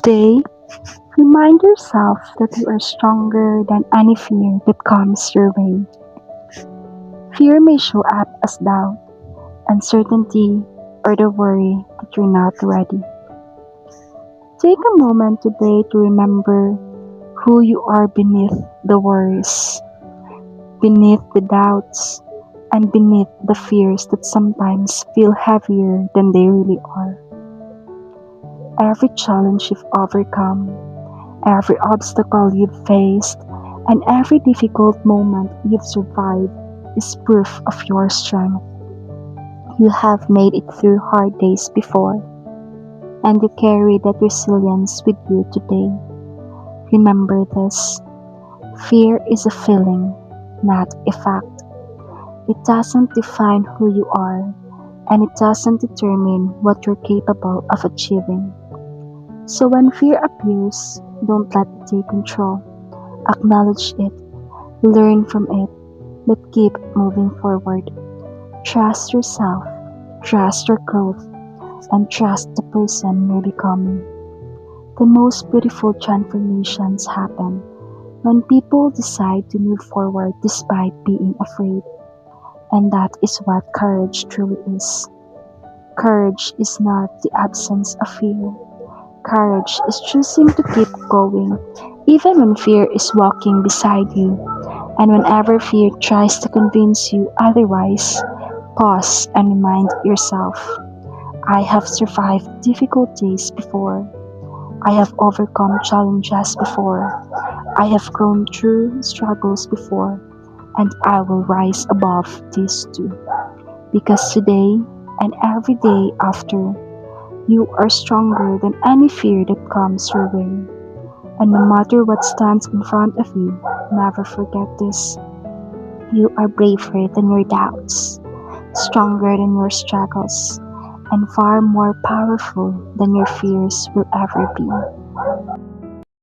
Today, remind yourself that you are stronger than any fear that comes your way. Fear may show up as doubt, uncertainty, or the worry that you're not ready. Take a moment today to remember who you are beneath the worries, beneath the doubts, and beneath the fears that sometimes feel heavier than they really are. Every challenge you've overcome, every obstacle you've faced, and every difficult moment you've survived is proof of your strength. You have made it through hard days before, and you carry that resilience with you today. Remember this: fear is a feeling, not a fact. It doesn't define who you are, and it doesn't determine what you're capable of achieving. So when fear appears, don't let it take control. Acknowledge it, learn from it, but keep moving forward. Trust yourself, trust your growth, and trust the person you're becoming. The most beautiful transformations happen when people decide to move forward despite being afraid. And that is what courage truly is. Courage is not the absence of fear. Courage is choosing to keep going, even when fear is walking beside you. And whenever fear tries to convince you otherwise, pause and remind yourself: I have survived difficult days before. I have overcome challenges before. I have grown through struggles before. And I will rise above these too. Because today and every day after, you are stronger than any fear that comes your way. And no matter what stands in front of you, never forget this: you are braver than your doubts, stronger than your struggles, and far more powerful than your fears will ever be.